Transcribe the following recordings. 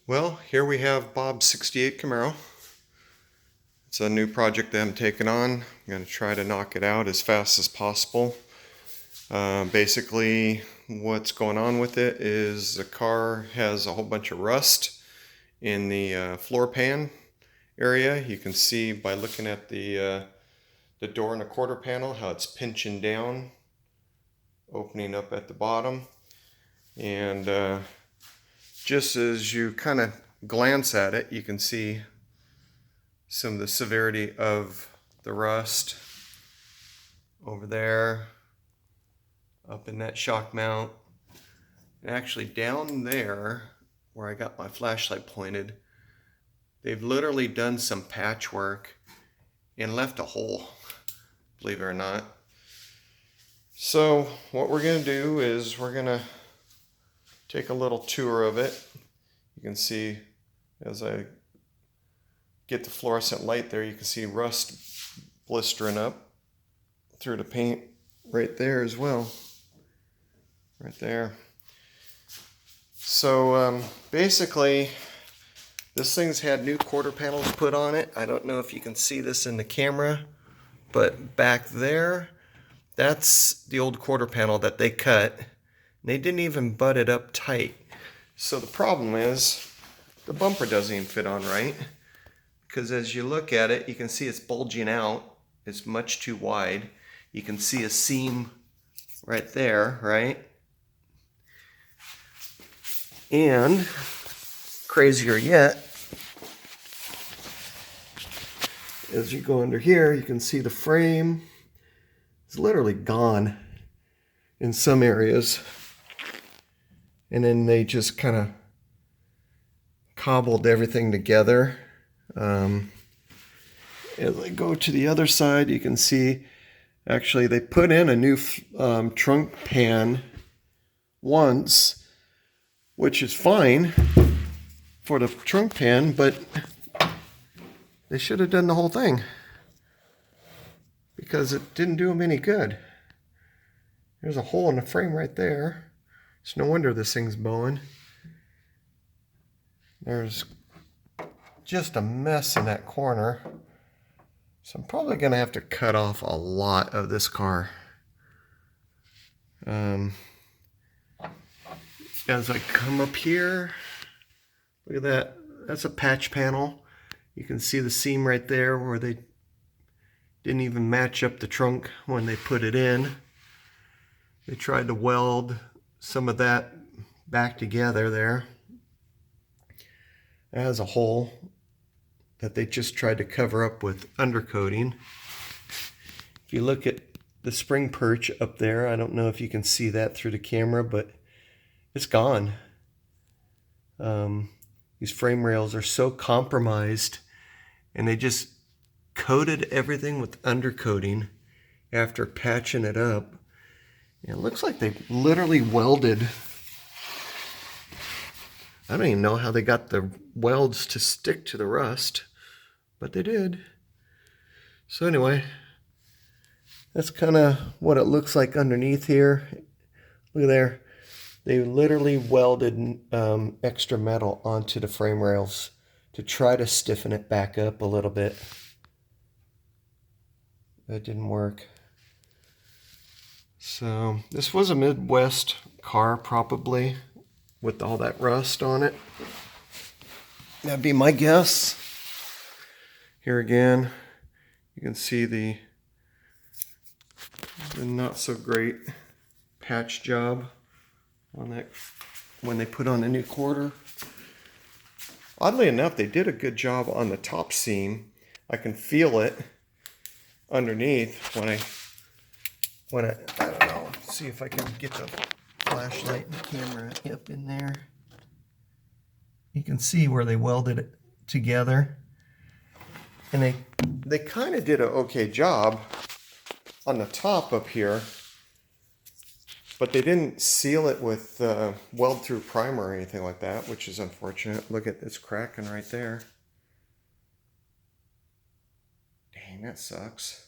Well, here we have Bob's 68 Camaro. It's a new project that I'm taking on. I'm going to try to knock it out as fast as possible. Basically, what's going on with it is the car has a whole bunch of rust in the floor pan area. You can see by looking at the door and the quarter panel how it's pinching down, opening up at the bottom. And just as you kind of glance at it, you can see some of the severity of the rust over there, up in that shock mount. And actually down there, where I got my flashlight pointed, they've literally done some patchwork and left a hole, believe it or not. So what we're going to do is we're going to take a little tour of it. You can see as I get the fluorescent light there, you can see rust blistering up through the paint right there as well. Right there. So basically, this thing's had new quarter panels put on it. I don't know if you can see this in the camera, but back there, that's the old quarter panel that they cut. They didn't even butt it up tight. So the problem is the bumper doesn't even fit on right, because as you look at it, you can see it's bulging out. It's much too wide. You can see a seam right there, right? And crazier yet, as you go under here, you can see the frame is literally gone in some areas. And then they just kind of cobbled everything together. As I go to the other side, you can see actually they put in a new trunk pan once, which is fine for the trunk pan, but they should have done the whole thing because it didn't do them any good. There's a hole in the frame right there. It's no wonder this thing's bowing. There's just a mess in that corner. So I'm probably going to have to cut off a lot of this car. As I come up here, look at that. That's a patch panel. You can see the seam right there where they didn't even match up the trunk when they put it in. They tried to weld some of that back together there. It has a hole that they just tried to cover up with undercoating. If you look at the spring perch up there, I don't know if you can see that through the camera, but it's gone. These frame rails are so compromised, and they just coated everything with undercoating after patching it up. It looks like they literally welded. I don't even know how they got the welds to stick to the rust, but they did. So anyway, that's kind of what it looks like underneath here. Look at there. They literally welded extra metal onto the frame rails to try to stiffen it back up a little bit. That didn't work. So this was a Midwest car probably with all that rust on it. That'd be my guess. Here again, you can see the not so great patch job on that when they put on the new quarter. Oddly enough, they did a good job on the top seam. I can feel it underneath when I don't know, see if I can get the flashlight and the camera up in there. You can see where they welded it together. And they kind of did an okay job on the top up here, but they didn't seal it with weld through primer or anything like that, which is unfortunate. Look at this cracking right there. Dang, that sucks.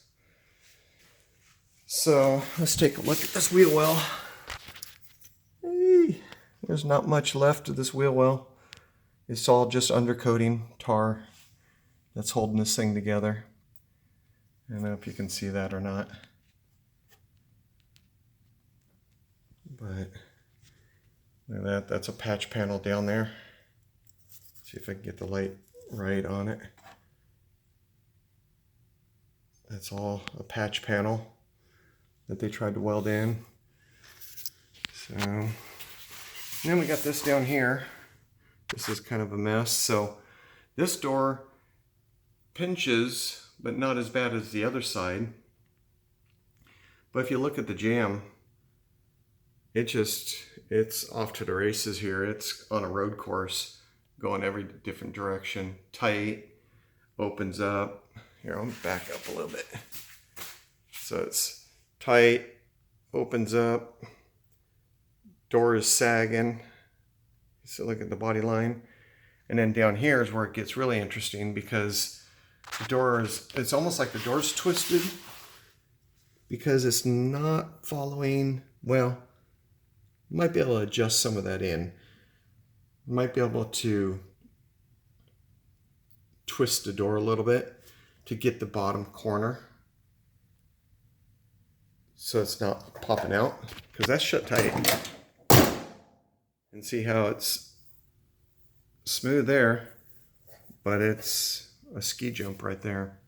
So let's take a look at this wheel well. Hey, there's not much left of this wheel well. It's all just undercoating tar that's holding this thing together. I don't know if you can see that or not. But look at that, that's a patch panel down there. See if I can get the light right on it. That's all a patch panel that they tried to weld in. So, and then we got this down here. This is kind of a mess. So this door pinches, but not as bad as the other side. But if you look at the jamb, it's off to the races here. It's on a road course, going every different direction. Tight, opens up. Here, I'll back up a little bit. So it's tight, opens up, door is sagging. So look at the body line. And then down here is where it gets really interesting, because the door is, it's almost like the door's twisted because it's not following, well, you might be able to adjust some of that in. You might be able to twist the door a little bit to get the bottom corner so it's not popping out, because that's shut tight. And see how it's smooth there, but it's a ski jump right there.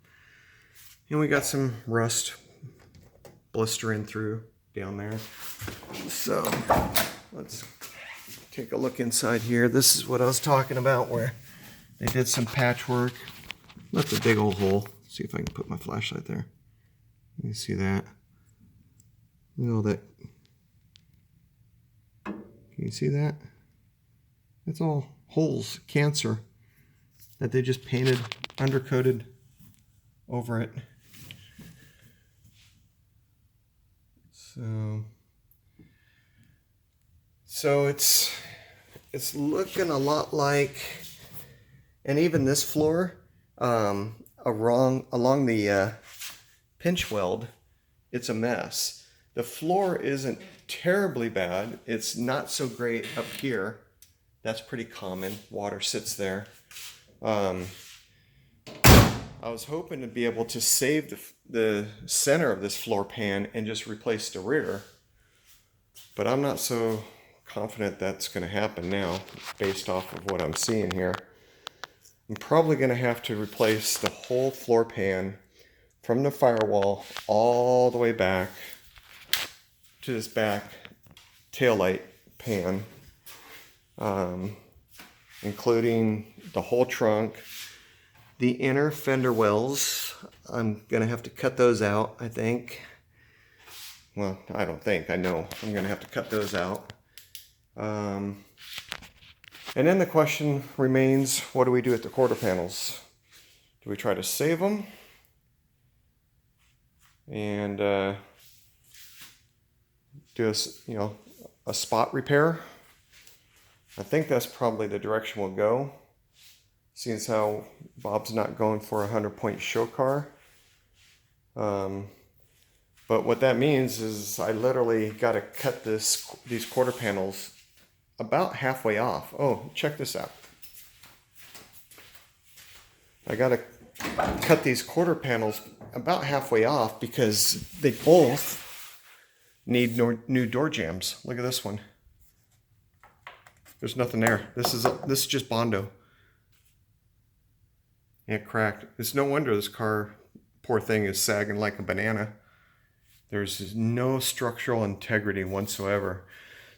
And we got some rust blistering through down there. So let's take a look inside here. This is what I was talking about, where they did some patchwork. That's a big old hole. See if I can put my flashlight there. You see that? Look at all that. Can you see that? That's all holes, cancer, that they just painted, undercoated over it. So it's looking a lot like, and even this floor, along the pinch weld, it's a mess. The floor isn't terribly bad. It's not so great up here. That's pretty common. Water sits there. I was hoping to be able to save the center of this floor pan and just replace the rear, but I'm not so confident that's going to happen now based off of what I'm seeing here. I'm probably going to have to replace the whole floor pan from the firewall all the way back to this back taillight pan, including the whole trunk. The inner fender wells, I'm gonna have to cut those out, I think. Well, I don't think, I know I'm gonna have to cut those out. And then the question remains, what do we do with the quarter panels? Do we try to save them and do a spot repair? I think that's probably the direction we'll go, seeing as how Bob's not going for a 100-point show car. But what that means is I literally got to cut these quarter panels about halfway off. Oh, check this out. I got to cut these quarter panels about halfway off because they both need new door jambs. Look at this one. There's nothing there. This is just Bondo. It cracked. It's no wonder this car, poor thing, is sagging like a banana. There's no structural integrity whatsoever.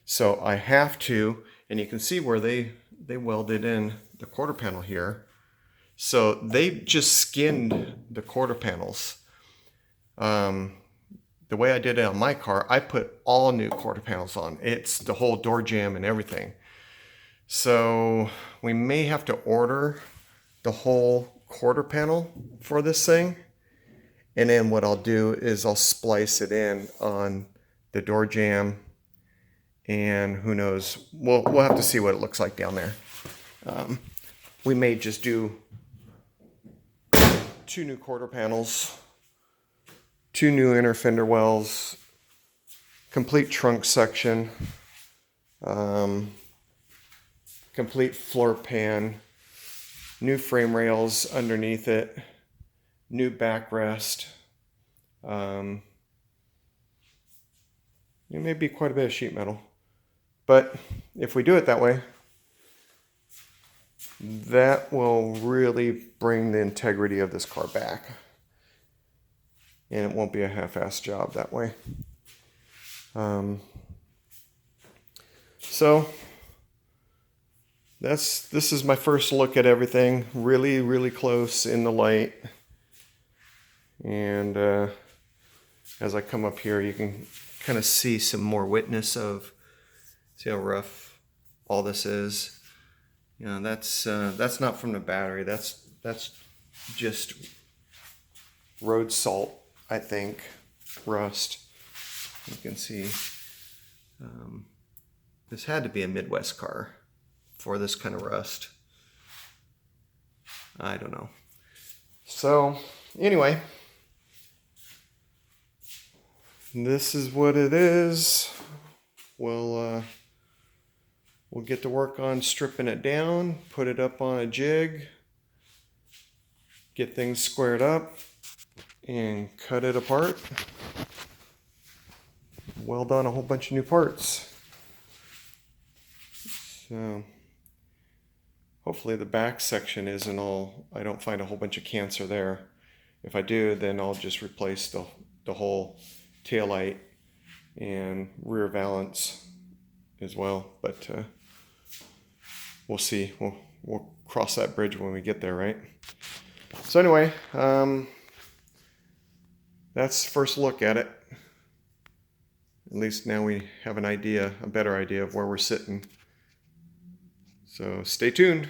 So I have to, and you can see where they welded in the quarter panel here. So they just skinned the quarter panels. The way I did it on my car, I put all new quarter panels on. It's the whole door jamb and everything. So we may have to order the whole quarter panel for this thing. And then what I'll do is I'll splice it in on the door jamb, and who knows, we'll have to see what it looks like down there. We may just do 2 new quarter panels, 2 new inner fender wells, complete trunk section, complete floor pan, new frame rails underneath it, new backrest. It may be quite a bit of sheet metal, but if we do it that way, that will really bring the integrity of this car back, and it won't be a half-assed job that way. So this is my first look at everything, really close in the light. And as I come up here, you can kind of see some more witness of, see how rough all this is. You know, that's not from the battery. That's just road salt, I think, rust. You can see this had to be a Midwest car for this kind of rust. I don't know. So anyway, this is what it is. We'll get to work on stripping it down, put it up on a jig, get things squared up, and cut it apart. Weld on a whole bunch of new parts. So hopefully the back section isn't all, I don't find a whole bunch of cancer there. If I do, then I'll just replace the whole taillight and rear valance as well. But we'll see. We'll cross that bridge when we get there, right? So anyway, that's the first look at it. At least now we have an idea, a better idea of where we're sitting. So stay tuned.